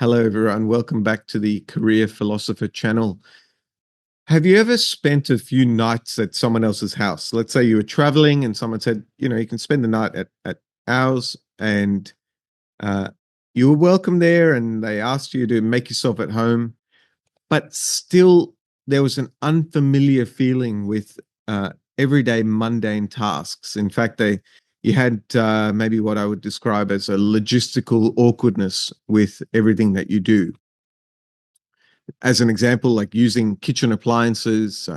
Hello, everyone. Welcome back to the Career Philosopher channel. Have you ever spent a few nights at someone else's house? Let's say you were traveling and someone said, you can spend the night at ours, and uh, you were welcome there and they asked you to make yourself at home, but still there was an unfamiliar feeling with everyday mundane tasks. In fact, you had maybe what I would describe as a logistical awkwardness with everything that you do. As an example, like using kitchen appliances,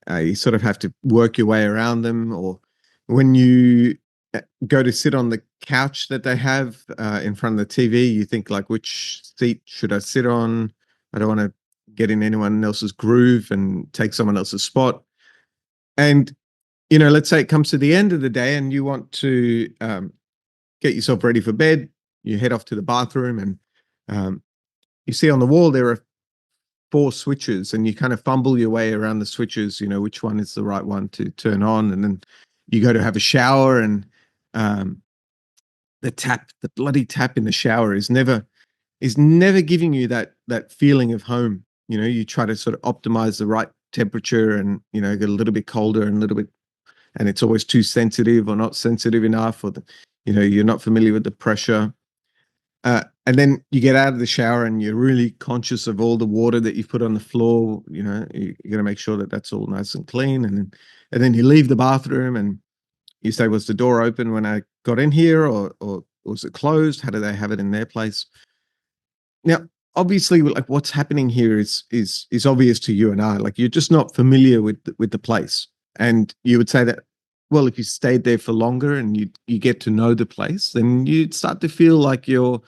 you sort of have to work your way around them. Or when you go to sit on the couch that they have in front of the TV, you think like, which seat should I sit on? I don't want to get in anyone else's groove and take someone else's spot. And let's say it comes to the end of the day and you want to get yourself ready for bed. You head off to the bathroom and you see on the wall there are 4 switches, and you kind of fumble your way around the switches, which one is the right one to turn on. And then you go to have a shower, and the bloody tap in the shower is never giving you that feeling of home. You try to sort of optimize the right temperature and, get a little bit colder and a little bit, and it's always too sensitive or not sensitive enough, or you're not familiar with the pressure. And then you get out of the shower and you're really conscious of all the water that you've put on the floor. You're going to make sure that that's all nice and clean. And then you leave the bathroom and you say, was the door open when I got in here, or was it closed? How do they have it in their place? Now, obviously, like, what's happening here is obvious to you and I. Like, you're just not familiar with the place. And you would say that, well, if you stayed there for longer and you get to know the place, then you'd start to feel like you're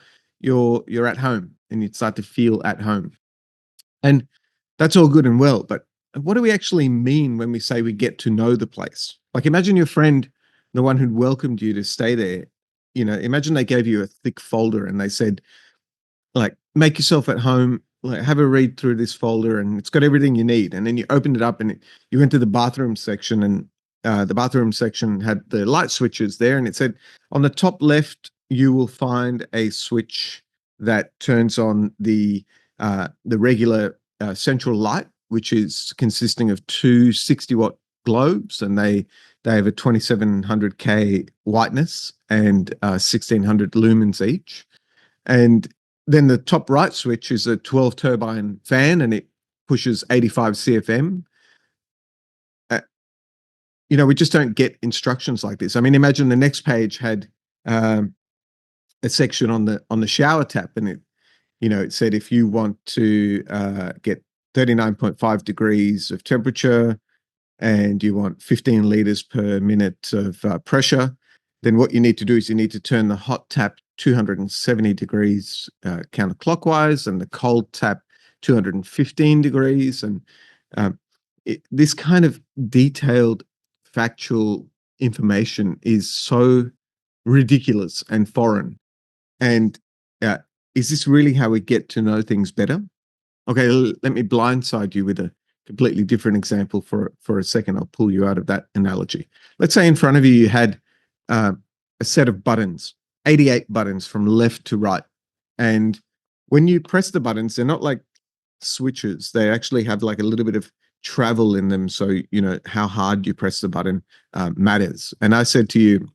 at home, and you'd start to feel at home. And that's all good and well, but what do we actually mean when we say we get to know the place? Like, imagine your friend, the one who'd welcomed you to stay there, imagine they gave you a thick folder and they said, like, make yourself at home, like, have a read through this folder and it's got everything you need. And then you opened it up and you went to the bathroom section, and the bathroom section had the light switches there, and it said on the top left you will find a switch that turns on the regular central light, which is consisting of 2 60-watt globes, and they have a 2700K whiteness and 1600 lumens each. And then the top right switch is a 12 turbine fan, and it pushes 85 CFM. We just don't get instructions like this. I mean, imagine the next page had a section on the shower tap, and it said, if you want to get 39.5 degrees of temperature and you want 15 liters per minute of pressure, then what you need to do is you need to turn the hot tap 270 degrees counterclockwise, and the cold tap 215 degrees. And this kind of detailed factual information is so ridiculous and foreign. And is this really how we get to know things better? Okay, let me blindside you with a completely different example for a second. I'll pull you out of that analogy. Let's say in front of you, you had a set of buttons, 88 buttons from left to right. And when you press the buttons, they're not like switches. They actually have like a little bit of travel in them. So, how hard you press the button matters. And I said to you,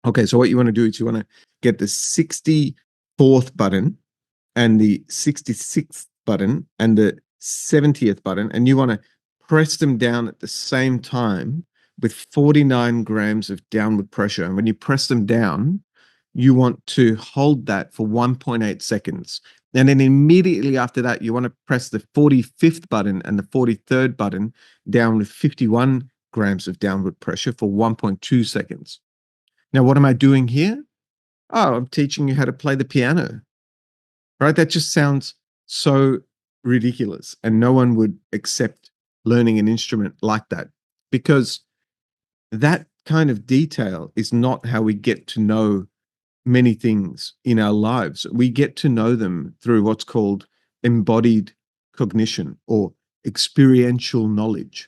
okay, so what you want to do is you want to get the 64th button and the 66th button and the 70th button, and you want to press them down at the same time with 49 grams of downward pressure. And when you press them down, you want to hold that for 1.8 seconds. And then immediately after that, you want to press the 45th button and the 43rd button down with 51 grams of downward pressure for 1.2 seconds. Now, what am I doing here? Oh, I'm teaching you how to play the piano, right? That just sounds so ridiculous, and no one would accept learning an instrument like that, because that kind of detail is not how we get to know many things in our lives. We get to know them through what's called embodied cognition or experiential knowledge.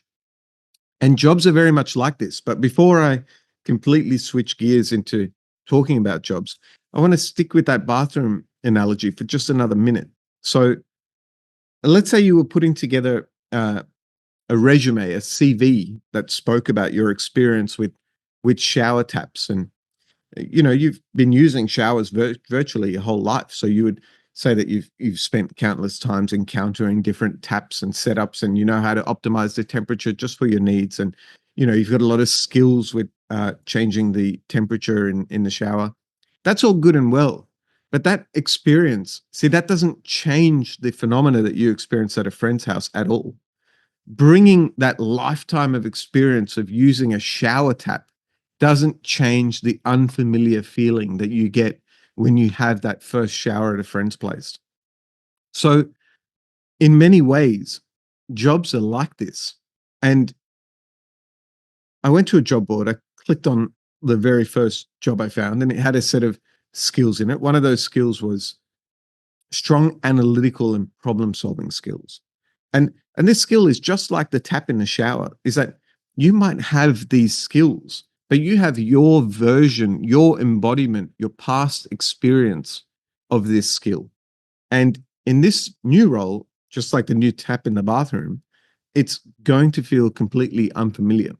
And jobs are very much like this. But before I completely switch gears into talking about jobs, I want to stick with that bathroom analogy for just another minute. So let's say you were putting together a resume, a CV that spoke about your experience with shower taps, and you've been using showers virtually your whole life. So you would say that you've spent countless times encountering different taps and setups, and you know how to optimize the temperature just for your needs, and you've got a lot of skills with changing the temperature in the shower. That's all good and well, but that experience, see, that doesn't change the phenomena that you experience at a friend's house at all. Bringing that lifetime of experience of using a shower tap doesn't change the unfamiliar feeling that you get when you have that first shower at a friend's place. So, in many ways, jobs are like this. And I went to a job board, I clicked on the very first job I found, and it had a set of skills in it. One of those skills was strong analytical and problem solving skills. And this skill is just like the tap in the shower, is that you might have these skills, but you have your version, your embodiment, your past experience of this skill. And in this new role, just like the new tap in the bathroom, it's going to feel completely unfamiliar.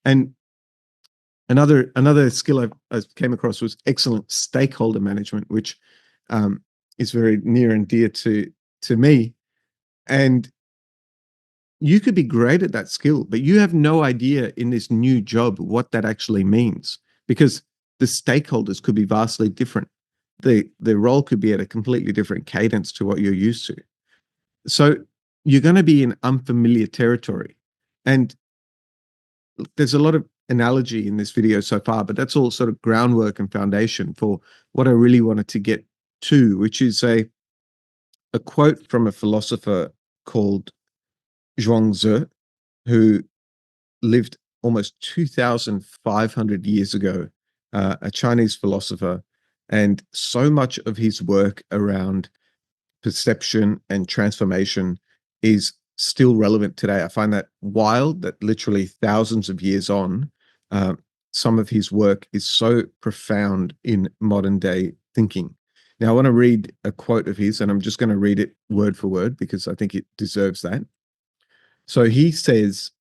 And another skill I came across was excellent stakeholder management, which is very near and dear to me. And you could be great at that skill, but you have no idea in this new job what that actually means, because the stakeholders could be vastly different. The role could be at a completely different cadence to what you're used to. So you're going to be in unfamiliar territory. And there's a lot of analogy in this video so far, but that's all sort of groundwork and foundation for what I really wanted to get to, which is a quote from a philosopher called Zhuangzi, who lived almost 2,500 years ago, a Chinese philosopher. And so much of his work around perception and transformation is still relevant today. I find that wild that literally thousands of years on, some of his work is so profound in modern day thinking. Now, I want to read a quote of his, and I'm just going to read it word for word because I think it deserves that. So he says,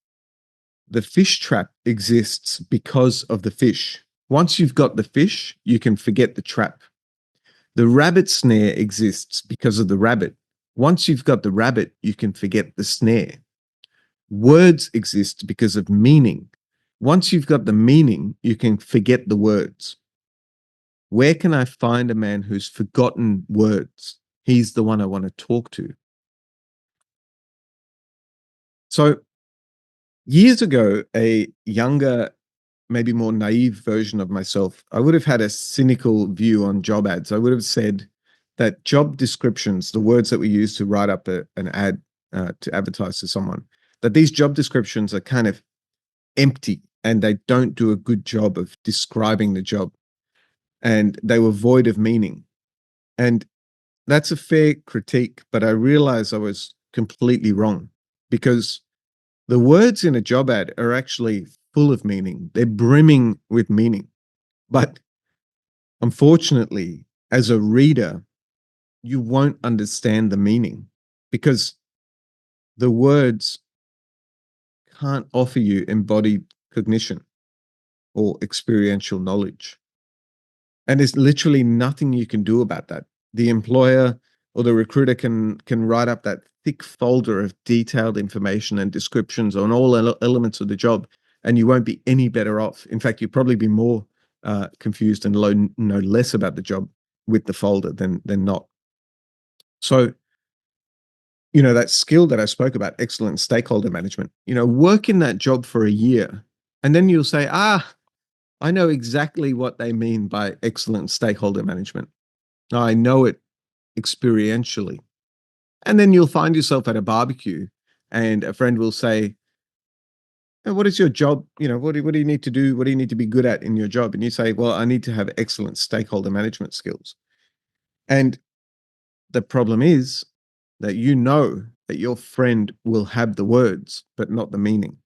"The fish trap exists because of the fish. Once you've got the fish, you can forget the trap. The rabbit snare exists because of the rabbit. Once you've got the rabbit, you can forget the snare. Words exist because of meaning. Once you've got the meaning, you can forget the words. Where can I find a man who's forgotten words? He's the one I want to talk to." So years ago, a younger, maybe more naive version of myself, I would have had a cynical view on job ads. I would have said that job descriptions, the words that we use to write up an ad to advertise to someone, that these job descriptions are kind of empty and they don't do a good job of describing the job, and they were void of meaning. And that's a fair critique, but I realized I was completely wrong, because the words in a job ad are actually full of meaning. They're brimming with meaning. But unfortunately, as a reader, you won't understand the meaning because the words can't offer you embodied cognition or experiential knowledge. And there's literally nothing you can do about that. The employer or the recruiter can write up that thick folder of detailed information and descriptions on all elements of the job, and you won't be any better off. In fact, you'll probably be more confused and know less about the job with the folder than not. So, that skill that I spoke about, excellent stakeholder management, work in that job for a year, and then you'll say, I know exactly what they mean by excellent stakeholder management. I know it experientially. And then you'll find yourself at a barbecue and a friend will say, "Hey, what is your job? What do you need to do? What do you need to be good at in your job?" And you say, "Well, I need to have excellent stakeholder management skills." And the problem is that that your friend will have the words, but not the meaning.